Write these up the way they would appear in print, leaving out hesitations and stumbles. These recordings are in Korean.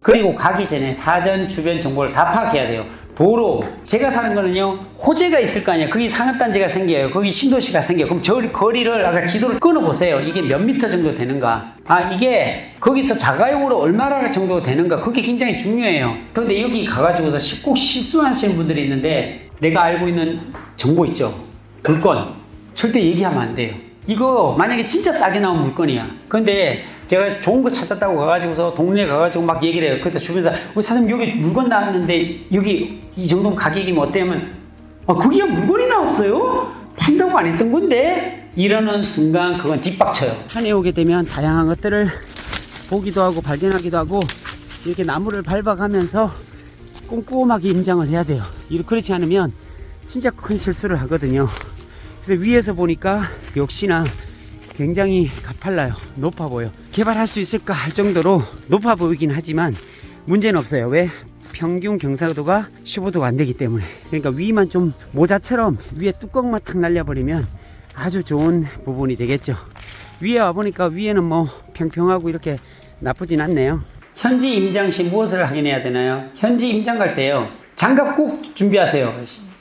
그리고 가기 전에 사전 주변 정보를 다 파악해야 돼요. 도로, 제가 사는 거는요, 호재가 있을 거 아니에요. 거기 상업단지가 생겨요. 거기 신도시가 생겨요. 그럼 저 거리를, 아까 지도를 끊어보세요. 이게 몇 미터 정도 되는가. 이게 거기서 자가용으로 얼마나 정도 되는가. 그게 굉장히 중요해요. 그런데 여기 가가지고서 꼭 실수하시는 분들이 있는데, 내가 알고 있는 정보 있죠? 물건. 절대 얘기하면 안 돼요. 이거 만약에 진짜 싸게 나온 물건이야. 근데 제가 좋은 거 찾았다고 가가지고서 동네에 가가지고 막 얘기를 해요. 그때 주변에서 사장님 여기 물건 나왔는데 여기 이 정도면 가격이면 어때면 거기가 물건이 나왔어요? 판다고 안 했던 건데? 이러는 순간 그건 뒷박쳐요. 산에 오게 되면 다양한 것들을 보기도 하고 발견하기도 하고 이렇게 나무를 밟아가면서 꼼꼼하게 임장을 해야 돼요. 그렇지 않으면 진짜 큰 실수를 하거든요. 그래서 위에서 보니까 역시나 굉장히 가팔라요. 높아 보여. 개발할 수 있을까 할 정도로 높아 보이긴 하지만 문제는 없어요. 왜? 평균 경사도가 15도가 안 되기 때문에. 그러니까 위만 좀 모자처럼 위에 뚜껑만 탁 날려버리면 아주 좋은 부분이 되겠죠. 위에 와보니까 위에는 뭐 평평하고 이렇게 나쁘진 않네요. 현지 임장 시 무엇을 확인해야 되나요? 현지 임장 갈 때요, 장갑 꼭 준비하세요.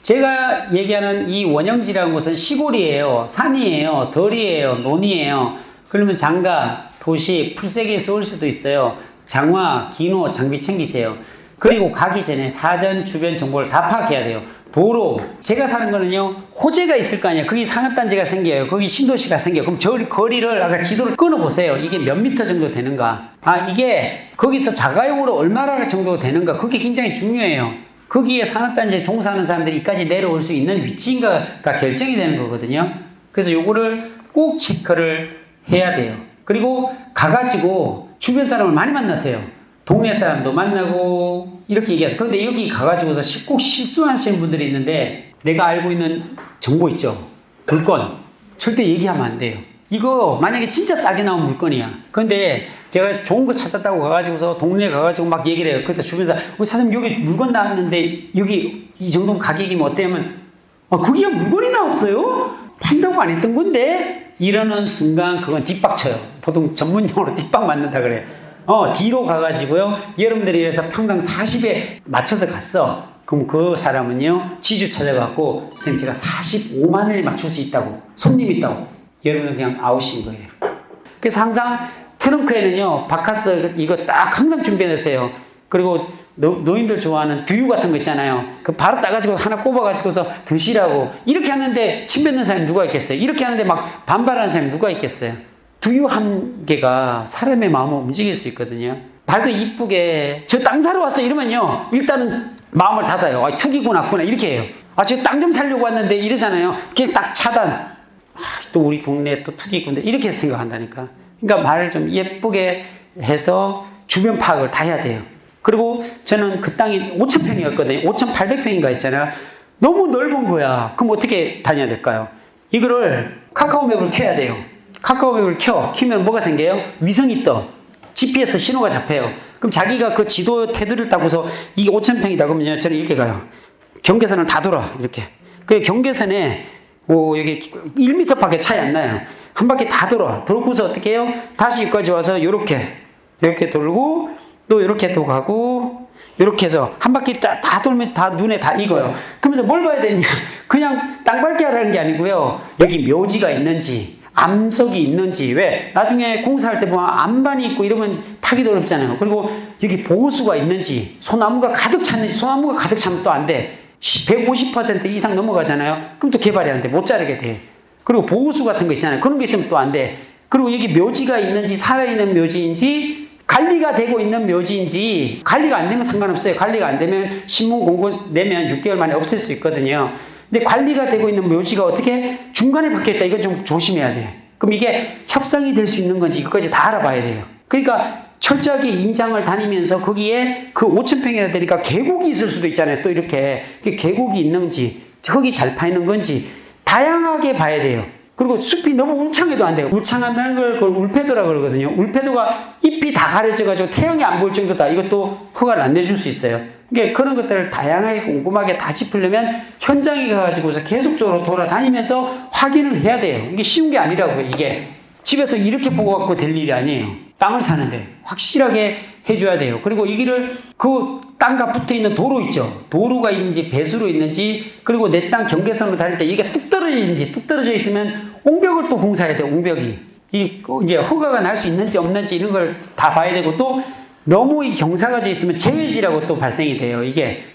제가 얘기하는 이 원형지라는 곳은 시골이에요. 산이에요. 덜이에요. 논이에요. 그러면 장갑, 도시, 풀세기에서 올 수도 있어요. 장화, 기노, 장비 챙기세요. 그리고 가기 전에 사전 주변 정보를 다 파악해야 돼요. 도로, 제가 사는 거는요, 호재가 있을 거 아니에요. 거기 상업단지가 생겨요. 거기 신도시가 생겨요. 그럼 저 거리를, 아까 지도를 끊어보세요. 이게 몇 미터 정도 되는가. 이게 거기서 자가용으로 얼마나 정도 되는가. 그게 굉장히 중요해요. 거기에 산업단지에 종사하는 사람들이 이까지 내려올 수 있는 위치인가가 결정이 되는 거거든요. 그래서 요거를 꼭 체크를 해야 돼요. 그리고 가가지고 주변 사람을 많이 만나세요. 동네 사람도 만나고 이렇게 얘기하세요. 그런데 여기 가가지고서 꼭 실수하시는 분들이 있는데, 내가 알고 있는 정보 있죠? 물건. 절대 얘기하면 안 돼요. 이거 만약에 진짜 싸게 나온 물건이야. 근데 제가 좋은 거 찾았다고 가가지고서 동네에 가가지고 막 얘기를 해요. 그때 주변에서 사장님 여기 물건 나왔는데 여기 이 정도 가격이면 어때면 거기가 물건이 나왔어요? 판다고 안 했던 건데? 이러는 순간 그건 뒷박쳐요. 보통 전문용어로 뒷박 맞는다 그래요. 뒤로 가가지고요, 여러분들이 이래서 평당 40에 맞춰서 갔어. 그럼 그 사람은요, 지주 찾아갖고 선생님 제가 45만 원에 맞출 수 있다고, 손님 있다고, 여러분은 그냥 아웃인 거예요. 그래서 항상 트렁크에는요, 바카스 이거 딱 항상 준비해놓으세요. 그리고 노인들 좋아하는 두유 같은 거 있잖아요. 그 바로 따가지고 하나 꼽아가지고서 드시라고. 이렇게 하는데 침 뱉는 사람이 누가 있겠어요? 이렇게 하는데 막 반발하는 사람이 누가 있겠어요? 두유 한 개가 사람의 마음을 움직일 수 있거든요. 발도 이쁘게 저 땅 사러 왔어 이러면요, 일단은 마음을 닫아요. 투기구나 이렇게 해요. 저 땅 좀 살려고 왔는데 이러잖아요. 그냥 딱 차단. 또 우리 동네 또 투기꾼데 이렇게 생각한다니까. 그러니까 말을 좀 예쁘게 해서 주변 파악을 다 해야 돼요. 그리고 저는 그 땅이 5,000평이었거든요. 5,800평인가 했잖아요. 너무 넓은 거야. 그럼 어떻게 다녀야 될까요? 이거를 카카오맵을 켜야 돼요. 카카오맵을 키면 뭐가 생겨요? 위성이 떠. GPS 신호가 잡혀요. 그럼 자기가 그 지도 테두리를 따고서 이게 5,000평이다 그러면 저는 이렇게 가요. 경계선을 다 돌아. 이렇게. 그 경계선에 여기 1m 밖에 차이 안 나요. 한 바퀴 다 돌고서 어떻게 해요? 다시 여기까지 와서 이렇게 돌고 또 이렇게 또 가고 이렇게 해서 한 바퀴 다 돌면 다 눈에 다 익어요. 그러면서 뭘 봐야 되냐? 그냥 땅 밟기 하라는 게 아니고요. 여기 묘지가 있는지, 암석이 있는지. 왜? 나중에 공사할 때 보면 암반이 있고 이러면 파기도 어렵잖아요. 그리고 여기 보호수가 있는지, 소나무가 가득 찼는지. 소나무가 가득 차면 또 안 돼. 150% 이상 넘어가잖아요. 그럼 또 개발이 안 돼. 못 자르게 돼. 그리고 보호수 같은 거 있잖아요. 그런 게 있으면 또 안 돼. 그리고 여기 묘지가 있는지, 살아있는 묘지인지, 관리가 되고 있는 묘지인지. 관리가 안 되면 상관없어요. 관리가 안 되면 신문 공고 내면 6개월 만에 없앨 수 있거든요. 근데 관리가 되고 있는 묘지가 어떻게 중간에 박혀있다. 이건 좀 조심해야 돼요. 그럼 이게 협상이 될 수 있는 건지 이것까지 다 알아봐야 돼요. 그러니까 철저하게 임장을 다니면서 거기에 그 5,000평이나 되니까 계곡이 있을 수도 있잖아요. 또 이렇게 계곡이 있는지, 흙이 잘 파이는 건지 다양하게 봐야 돼요. 그리고 숲이 너무 울창해도 안 돼요. 울창한다는 걸 그걸 울패도라고 그러거든요. 울패도가 잎이 다 가려져가지고 태양이 안 보일 정도다. 이것도 허가를 안 내줄 수 있어요. 그러니까 그런 것들을 다양하게 꼼꼼하게 다 짚으려면 현장에 가가지고서 계속적으로 돌아다니면서 확인을 해야 돼요. 이게 쉬운 게 아니라고요. 이게 집에서 이렇게 보고 갖고 될 일이 아니에요. 땅을 사는데 확실하게 해줘야 돼요. 그리고 이 길을 그 땅과 붙어 있는 도로 있죠. 도로가 있는지 배수로 있는지, 그리고 내 땅 경계선으로 다닐 때 이게 뚝 떨어지는지, 뚝 떨어져 있으면 옹벽을 또 공사해야 돼요. 옹벽이 이제 허가가 날 수 있는지 없는지 이런 걸 다 봐야 되고, 또 너무 이 경사가 져 있으면 제외지라고 또 발생이 돼요. 이게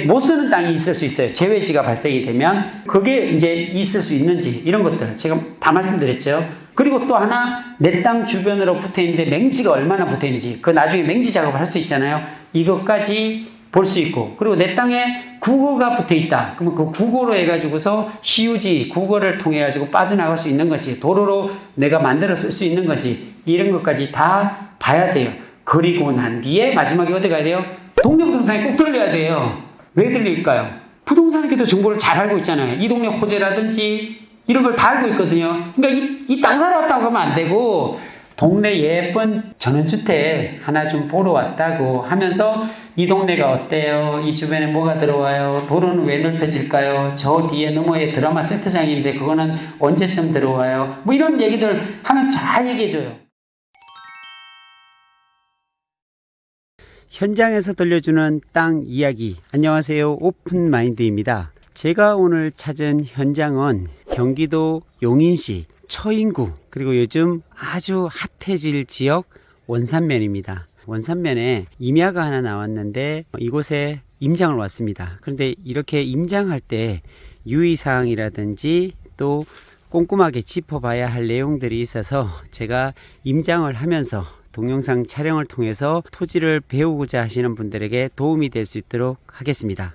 못 쓰는 땅이 있을 수 있어요. 제외지가 발생이 되면 그게 이제 있을 수 있는지, 이런 것들 제가 다 말씀드렸죠. 그리고 또 하나, 내 땅 주변으로 붙어 있는데 맹지가 얼마나 붙어 있는지, 그 나중에 맹지 작업을 할 수 있잖아요. 이것까지 볼 수 있고, 그리고 내 땅에 국어가 붙어 있다. 그러면 그 국어로 해가지고서 시유지, 국어를 통해 가지고 빠져나갈 수 있는 건지, 도로로 내가 만들어 쓸 수 있는 건지, 이런 것까지 다 봐야 돼요. 그리고 난 뒤에 마지막에 어디 가야 돼요? 동료부동산에 꼭 들려야 돼요. 왜 들릴까요? 부동산에도 정보를 잘 알고 있잖아요. 이 동네 호재라든지 이런 걸 다 알고 있거든요. 그러니까 이 땅 사러 왔다고 하면 안 되고, 동네 예쁜 전원주택 하나 좀 보러 왔다고 하면서, 이 동네가 어때요? 이 주변에 뭐가 들어와요? 도로는 왜 넓혀질까요? 저 뒤에 너머에 드라마 세트장인데 그거는 언제쯤 들어와요? 뭐 이런 얘기들 하면 잘 얘기해줘요. 현장에서 들려주는 땅 이야기. 안녕하세요, 오픈마인드입니다. 제가 오늘 찾은 현장은 경기도 용인시 처인구, 그리고 요즘 아주 핫해질 지역 원산면입니다. 원산면에 임야가 하나 나왔는데 이곳에 임장을 왔습니다. 그런데 이렇게 임장할 때 유의사항이라든지 또 꼼꼼하게 짚어봐야 할 내용들이 있어서 제가 임장을 하면서 동영상 촬영을 통해서 토지를 배우고자 하시는 분들에게 도움이 될 수 있도록 하겠습니다.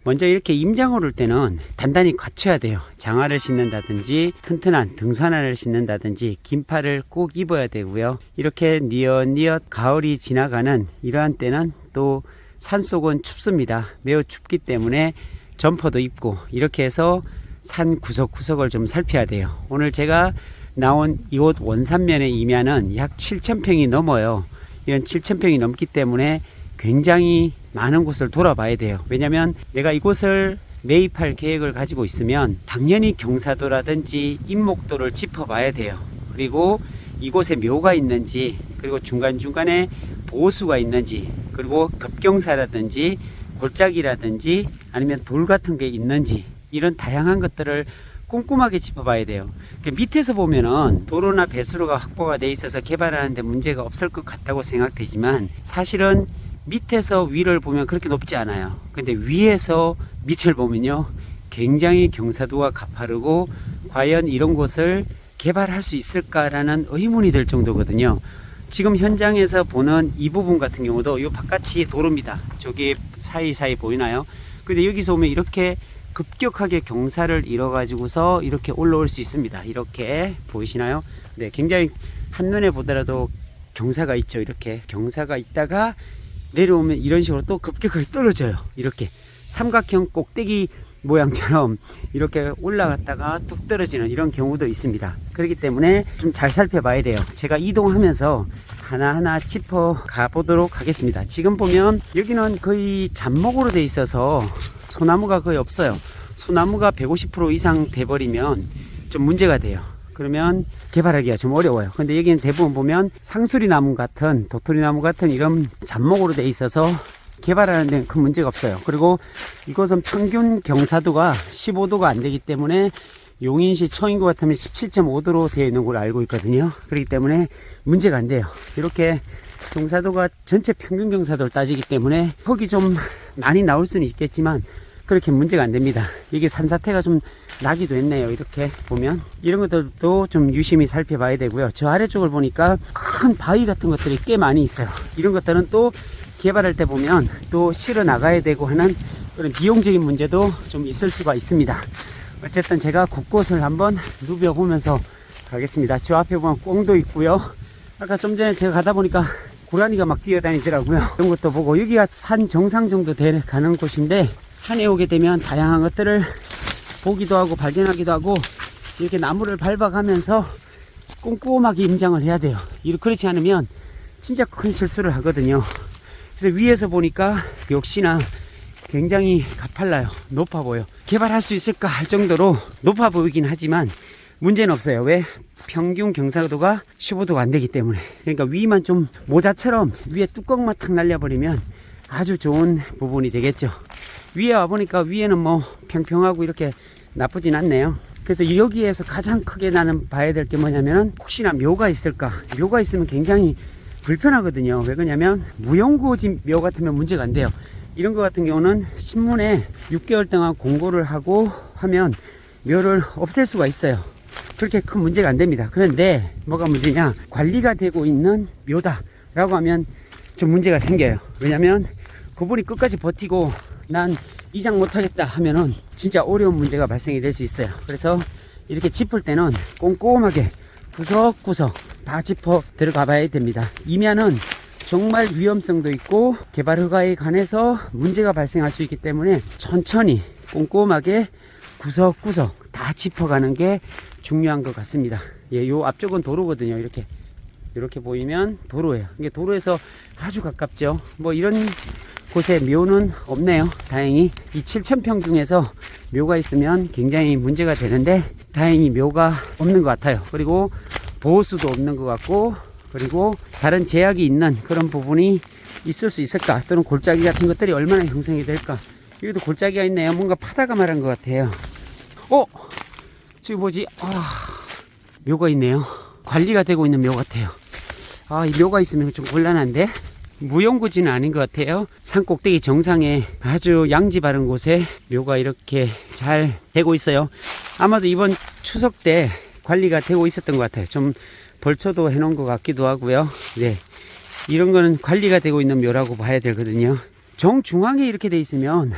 먼저 이렇게 임장을 올 때는 단단히 갖춰야 돼요. 장화를 신는다든지 튼튼한 등산화를 신는다든지 긴팔을 꼭 입어야 되고요. 이렇게 니엇니엇 가을이 지나가는 이러한 때는 또 산속은 춥습니다. 매우 춥기 때문에 점퍼도 입고, 이렇게 해서 산 구석구석을 좀 살펴야 돼요. 오늘 제가 나온 이곳 원산면의 임야는 약 7,000평이 넘어요. 이런 7,000평이 넘기 때문에 굉장히 많은 곳을 돌아봐야 돼요. 왜냐하면 내가 이곳을 매입할 계획을 가지고 있으면 당연히 경사도라든지 인목도를 짚어봐야 돼요. 그리고 이곳에 묘가 있는지, 그리고 중간중간에 보수가 있는지, 그리고 급경사라든지 골짜기라든지 아니면 돌 같은 게 있는지, 이런 다양한 것들을 꼼꼼하게 짚어봐야 돼요. 밑에서 보면은 도로나 배수로가 확보가 돼 있어서 개발하는데 문제가 없을 것 같다고 생각되지만, 사실은 밑에서 위를 보면 그렇게 높지 않아요. 근데 위에서 밑을 보면요, 굉장히 경사도가 가파르고 과연 이런 곳을 개발할 수 있을까라는 의문이 들 정도거든요. 지금 현장에서 보는 이 부분 같은 경우도 이 바깥이 도로입니다. 저기 사이사이 보이나요? 근데 여기서 보면 이렇게 급격하게 경사를 잃어 가지고서 이렇게 올라올 수 있습니다. 이렇게 보이시나요? 네, 굉장히 한눈에 보더라도 경사가 있죠. 이렇게 경사가 있다가 내려오면 이런 식으로 또 급격하게 떨어져요. 이렇게 삼각형 꼭대기 모양처럼 이렇게 올라갔다가 뚝 떨어지는 이런 경우도 있습니다. 그렇기 때문에 좀 잘 살펴봐야 돼요. 제가 이동하면서 하나하나 짚어 가보도록 하겠습니다. 지금 보면 여기는 거의 잡목으로 돼 있어서 소나무가 거의 없어요. 소나무가 150% 이상 돼버리면 좀 문제가 돼요. 그러면 개발하기가 좀 어려워요. 근데 여기는 대부분 보면 상수리 나무 같은, 도토리 나무 같은 이런 잡목으로 돼 있어서 개발하는 데는 큰 문제가 없어요. 그리고 이곳은 평균 경사도가 15도가 안 되기 때문에 용인시 처인구 같으면 17.5도로 되어 있는 걸로 알고 있거든요. 그렇기 때문에 문제가 안 돼요. 이렇게 경사도가 전체 평균 경사도를 따지기 때문에 흙이 좀 많이 나올 수는 있겠지만 그렇게 문제가 안 됩니다. 이게 산사태가 좀 나기도 했네요. 이렇게 보면 이런 것들도 좀 유심히 살펴봐야 되고요. 저 아래쪽을 보니까 큰 바위 같은 것들이 꽤 많이 있어요. 이런 것들은 또 개발할 때 보면 또 실어 나가야 되고 하는 그런 비용적인 문제도 좀 있을 수가 있습니다. 어쨌든 제가 곳곳을 한번 누벼보면서 가겠습니다. 저 앞에 보면 꽁도 있고요. 아까 좀 전에 제가 가다 보니까 고라니가 막 뛰어다니더라고요. 이런 것도 보고, 여기가 산 정상 정도 가는 곳인데 산에 오게 되면 다양한 것들을 보기도 하고 발견하기도 하고, 이렇게 나무를 밟아가면서 꼼꼼하게 임장을 해야 돼요. 그렇지 않으면 진짜 큰 실수를 하거든요. 그래서 위에서 보니까 역시나 굉장히 가팔라요. 높아 보여. 개발할 수 있을까 할 정도로 높아 보이긴 하지만 문제는 없어요. 왜? 평균 경사도가 15도가 안 되기 때문에. 그러니까 위만 좀 모자처럼 위에 뚜껑만 탁 날려버리면 아주 좋은 부분이 되겠죠. 위에 와보니까 위에는 뭐 평평하고 이렇게 나쁘진 않네요. 그래서 여기에서 가장 크게 나는 봐야 될 게 뭐냐면은 혹시나 묘가 있을까. 묘가 있으면 굉장히 불편하거든요. 왜 그러냐면 무용고지 묘 같으면 문제가 안 돼요. 이런 거 같은 경우는 신문에 6개월 동안 공고를 하고 하면 묘를 없앨 수가 있어요. 그렇게 큰 문제가 안 됩니다. 그런데 뭐가 문제냐, 관리가 되고 있는 묘다 라고 하면 좀 문제가 생겨요. 왜냐면 그분이 끝까지 버티고 난 이장 못하겠다 하면은 진짜 어려운 문제가 발생이 될 수 있어요. 그래서 이렇게 짚을 때는 꼼꼼하게 구석구석 다 짚어 들어가 봐야 됩니다. 이면은 정말 위험성도 있고 개발 허가에 관해서 문제가 발생할 수 있기 때문에 천천히 꼼꼼하게 구석구석 다 짚어가는 게 중요한 것 같습니다. 예, 요 앞쪽은 도로거든요. 이렇게 보이면 도로예요. 이게 도로에서 아주 가깝죠. 뭐 이런 곳에 묘는 없네요. 다행히 이 7,000평 중에서 묘가 있으면 굉장히 문제가 되는데 다행히 묘가 없는 것 같아요. 그리고 보호수도 없는 것 같고, 그리고 다른 제약이 있는 그런 부분이 있을 수 있을까, 또는 골짜기 같은 것들이 얼마나 형성이 될까. 여기도 골짜기가 있네요. 뭔가 파다가 말한 것 같아요. 저기 뭐지? 묘가 있네요. 관리가 되고 있는 묘 같아요. 이 묘가 있으면 좀 곤란한데, 무용구지는 아닌 것 같아요. 산 꼭대기 정상에 아주 양지 바른 곳에 묘가 이렇게 잘 되고 있어요. 아마도 이번 추석 때 관리가 되고 있었던 것 같아요. 좀 벌초도 해놓은 것 같기도 하고요. 네, 이런 거는 관리가 되고 있는 묘라고 봐야 되거든요. 정중앙에 이렇게 돼 있으면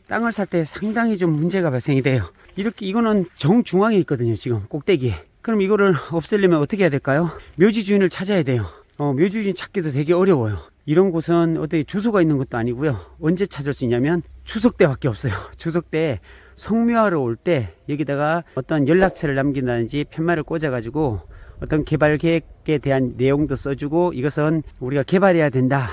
땅을 살 때 상당히 좀 문제가 발생이 돼요. 이거는 정중앙에 있거든요. 지금 꼭대기에. 그럼 이거를 없애려면 어떻게 해야 될까요? 묘지 주인을 찾아야 돼요. 묘지 주인 찾기도 되게 어려워요. 이런 곳은 어디 주소가 있는 것도 아니고요. 언제 찾을 수 있냐면 추석 때밖에 없어요. 추석 때 성묘하러 올 때 여기다가 어떤 연락처를 남긴다든지 편말을 꽂아가지고 어떤 개발 계획에 대한 내용도 써주고, 이것은 우리가 개발해야 된다.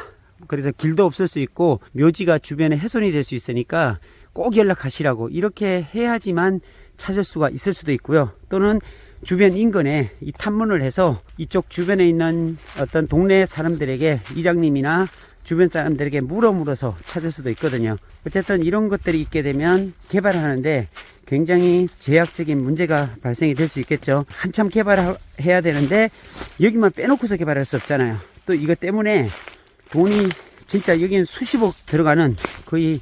그래서 길도 없을 수 있고 묘지가 주변에 훼손이 될 수 있으니까 꼭 연락하시라고 이렇게 해야지만 찾을 수가 있을 수도 있고요. 또는 주변 인근에 이 탐문을 해서 이쪽 주변에 있는 어떤 동네 사람들에게, 이장님이나 주변 사람들에게 물어서 찾을 수도 있거든요. 어쨌든 이런 것들이 있게 되면 개발하는데 굉장히 제약적인 문제가 발생이 될 수 있겠죠. 한참 개발해야 되는데 여기만 빼놓고서 개발할 수 없잖아요. 또 이것 때문에 돈이 진짜 여기는 수십억 들어가는, 거의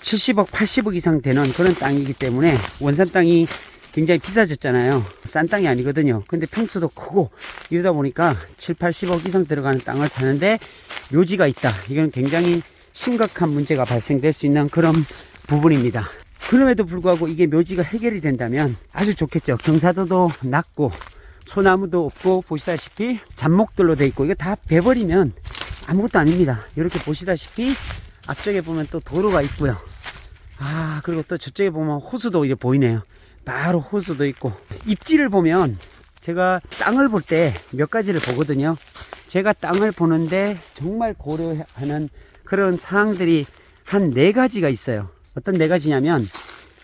70억 80억 이상 되는 그런 땅이기 때문에, 원산 땅이 굉장히 비싸졌잖아요. 싼 땅이 아니거든요. 근데 평수도 크고 이러다 보니까 7, 80억 이상 들어가는 땅을 사는데 묘지가 있다. 이건 굉장히 심각한 문제가 발생될 수 있는 그런 부분입니다. 그럼에도 불구하고 이게 묘지가 해결이 된다면 아주 좋겠죠. 경사도도 낮고 소나무도 없고, 보시다시피 잡목들로 돼 있고, 이거 다 베버리면 아무것도 아닙니다. 이렇게 보시다시피 앞쪽에 보면 또 도로가 있고요. 그리고 또 저쪽에 보면 호수도 이제 보이네요. 바로 호수도 있고. 입지를 보면 제가 땅을 볼 때 몇 가지를 보거든요. 제가 땅을 보는데 정말 고려하는 그런 사항들이 한 4가지가 있어요. 어떤 4가지냐면,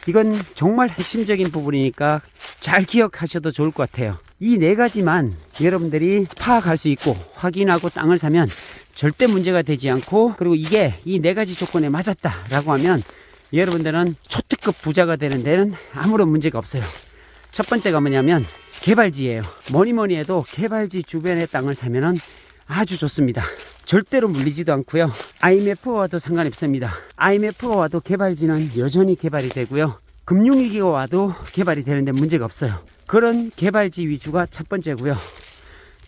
이건 정말 핵심적인 부분이니까 잘 기억하셔도 좋을 것 같아요. 이 4가지만 여러분들이 파악할 수 있고 확인하고 땅을 사면 절대 문제가 되지 않고, 그리고 이게 이 4가지 조건에 맞았다 라고 하면 여러분들은 초특급 부자가 되는 데는 아무런 문제가 없어요. 첫 번째가 뭐냐면 개발지예요. 뭐니 해도 개발지 주변의 땅을 사면은 아주 좋습니다. 절대로 물리지도 않고요. IMF가 와도 상관이 없습니다. IMF가 와도 개발지는 여전히 개발이 되고요. 금융위기가 와도 개발이 되는데 문제가 없어요. 그런 개발지 위주가 첫 번째고요.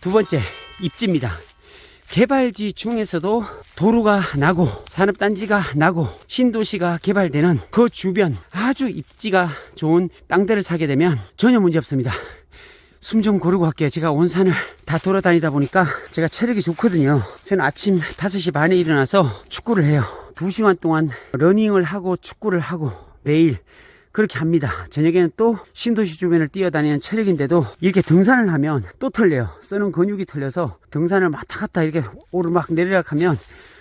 두 번째, 입지입니다. 개발지 중에서도 도로가 나고 산업단지가 나고 신도시가 개발되는 그 주변 아주 입지가 좋은 땅들을 사게 되면 전혀 문제 없습니다. 숨 좀 고르고 갈게요. 제가 온 산을 다 돌아다니다 보니까 제가 체력이 좋거든요. 저는 아침 5시 반에 일어나서 축구를 해요. 2시간 동안 러닝을 하고 축구를 하고 매일 그렇게 합니다. 저녁에는 또 신도시 주변을 뛰어다니는 체력인데도 이렇게 등산을 하면 또 털려요. 쓰는 근육이 털려서 등산을 왔다 갔다 이렇게 오르막 내리락 하면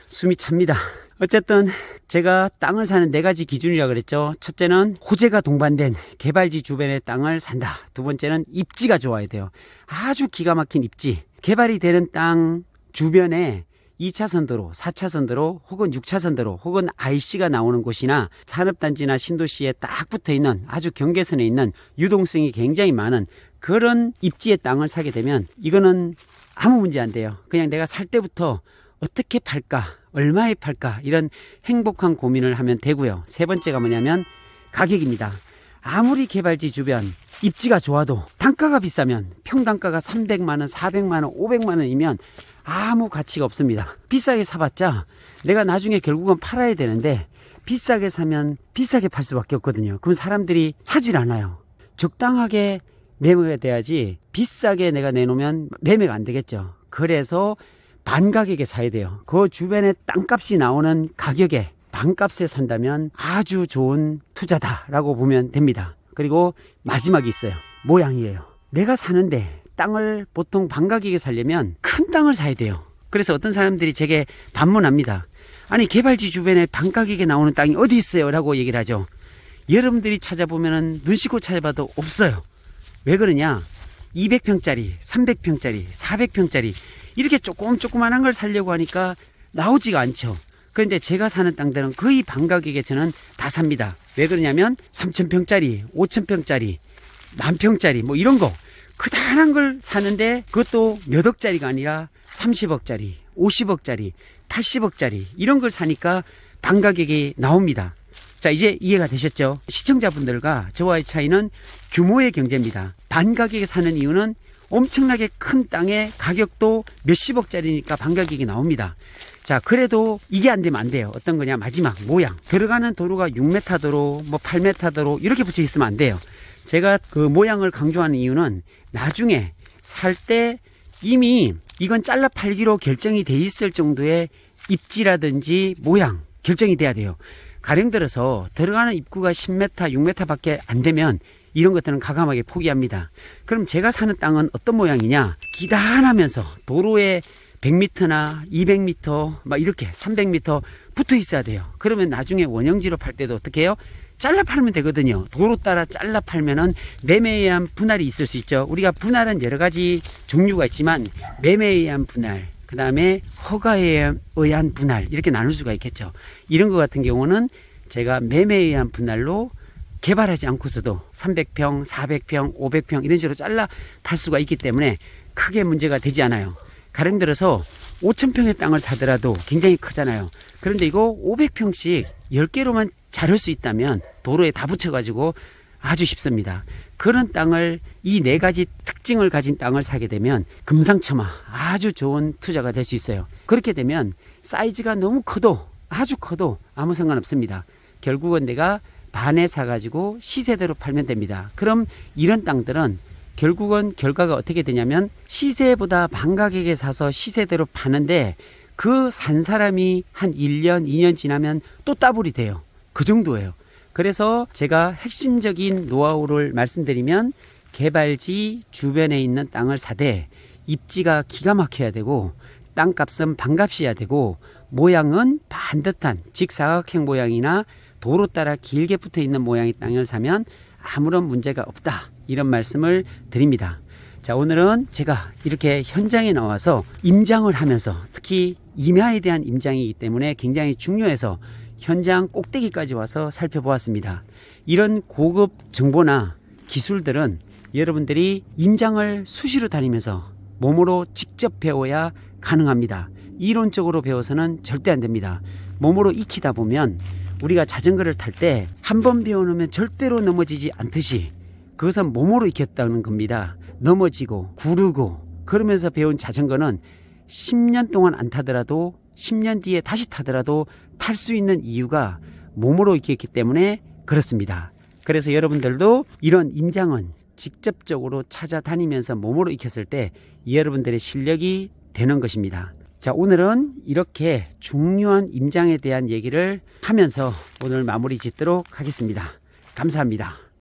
숨이 찹니다. 어쨌든 제가 땅을 사는 4가지 기준이라고 그랬죠. 첫째는 호재가 동반된 개발지 주변의 땅을 산다. 두 번째는 입지가 좋아야 돼요. 아주 기가 막힌 입지. 개발이 되는 땅 주변에 2차선 도로, 4차선 도로 혹은 6차선 도로 혹은 IC가 나오는 곳이나 산업단지나 신도시에 딱 붙어있는 아주 경계선에 있는 유동성이 굉장히 많은 그런 입지의 땅을 사게 되면 이거는 아무 문제 안 돼요. 그냥 내가 살 때부터 어떻게 팔까, 얼마에 팔까 이런 행복한 고민을 하면 되고요. 세 번째가 뭐냐면 가격입니다. 아무리 개발지 주변 입지가 좋아도 단가가 비싸면 평당가가 300만원, 400만원, 500만원이면 아무 가치가 없습니다. 비싸게 사봤자 내가 나중에 결국은 팔아야 되는데 비싸게 사면 비싸게 팔 수밖에 없거든요. 그럼 사람들이 사질 않아요. 적당하게 매매가 돼야지 비싸게 내가 내놓으면 매매가 안 되겠죠. 그래서 반가격에 사야 돼요. 그 주변에 땅값이 나오는 가격에 반값에 산다면 아주 좋은 투자다라고 보면 됩니다. 그리고 마지막이 있어요. 모양이에요. 내가 사는데 땅을 보통 반가격에 살려면 큰 땅을 사야 돼요. 그래서 어떤 사람들이 제게 반문합니다. 아니 개발지 주변에 반가격에 나오는 땅이 어디 있어요? 라고 얘기를 하죠. 여러분들이 찾아보면 눈 씻고 찾아봐도 없어요. 왜 그러냐? 200평짜리, 300평짜리, 400평짜리 이렇게 조그만한 걸 살려고 하니까 나오지가 않죠. 그런데 제가 사는 땅들은 거의 반가격에 저는 다 삽니다. 왜 그러냐면 3000평짜리, 5000평짜리, 10,000평짜리 뭐 이런 거 그다란 걸 사는데 그것도 몇 억짜리가 아니라 30억짜리, 50억짜리, 80억짜리 이런 걸 사니까 반가격이 나옵니다. 자, 이제 이해가 되셨죠? 시청자분들과 저와의 차이는 규모의 경제입니다. 반가격에 사는 이유는 엄청나게 큰 땅의 가격도 몇십억짜리니까 반가격이 나옵니다. 자, 그래도 이게 안 되면 안 돼요. 어떤 거냐? 마지막 모양. 들어가는 도로가 6m 도로, 뭐 8m 도로 이렇게 붙여 있으면 안 돼요. 제가 그 모양을 강조하는 이유는 나중에 살 때 이미 이건 잘라 팔기로 결정이 돼 있을 정도의 입지라든지 모양 결정이 돼야 돼요. 가령 들어서 들어가는 입구가 10m, 6m 밖에 안 되면 이런 것들은 과감하게 포기합니다. 그럼 제가 사는 땅은 어떤 모양이냐? 기단하면서 도로에 100m나 200m 막 이렇게 300m 붙어 있어야 돼요. 그러면 나중에 원형지로 팔 때도 어떻게 해요? 잘라 팔면 되거든요. 도로 따라 잘라 팔면은 매매에 의한 분할이 있을 수 있죠. 우리가 분할은 여러 가지 종류가 있지만 매매에 의한 분할, 그 다음에 허가에 의한 분할 이렇게 나눌 수가 있겠죠. 이런 것 같은 경우는 제가 매매에 의한 분할로 개발하지 않고서도 300평, 400평, 500평 이런 식으로 잘라 팔 수가 있기 때문에 크게 문제가 되지 않아요. 가령 들어서 5,000평의 땅을 사더라도 굉장히 크잖아요. 그런데 이거 500평씩 10개로만 자를 수 있다면 도로에 다 붙여가지고 아주 쉽습니다. 그런 땅을 이 4가지 특징을 가진 땅을 사게 되면 금상첨화 아주 좋은 투자가 될 수 있어요. 그렇게 되면 사이즈가 너무 커도 아주 커도 아무 상관없습니다. 결국은 내가 반에 사가지고 시세대로 팔면 됩니다. 그럼 이런 땅들은 결국은 결과가 어떻게 되냐면 시세보다 반가격에 사서 시세대로 파는데 그 산 사람이 한 1년, 2년 지나면 또 따블이 돼요. 그 정도예요. 그래서 제가 핵심적인 노하우를 말씀드리면 개발지 주변에 있는 땅을 사되 입지가 기가 막혀야 되고 땅값은 반값이어야 되고 모양은 반듯한 직사각형 모양이나 도로 따라 길게 붙어 있는 모양의 땅을 사면 아무런 문제가 없다. 이런 말씀을 드립니다. 자, 오늘은 제가 이렇게 현장에 나와서 임장을 하면서 특히 임야에 대한 임장이기 때문에 굉장히 중요해서 현장 꼭대기까지 와서 살펴보았습니다. 이런 고급 정보나 기술들은 여러분들이 임장을 수시로 다니면서 몸으로 직접 배워야 가능합니다. 이론적으로 배워서는 절대 안 됩니다. 몸으로 익히다 보면 우리가 자전거를 탈 때 한 번 배워놓으면 절대로 넘어지지 않듯이 그것은 몸으로 익혔다는 겁니다. 넘어지고 구르고 그러면서 배운 자전거는 10년 동안 안 타더라도 10년 뒤에 다시 타더라도 탈 수 있는 이유가 몸으로 익혔기 때문에 그렇습니다. 그래서 여러분들도 이런 임장은 직접적으로 찾아다니면서 몸으로 익혔을 때 여러분들의 실력이 되는 것입니다. 자, 오늘은 이렇게 중요한 임장에 대한 얘기를 하면서 오늘 마무리 짓도록 하겠습니다. 감사합니다.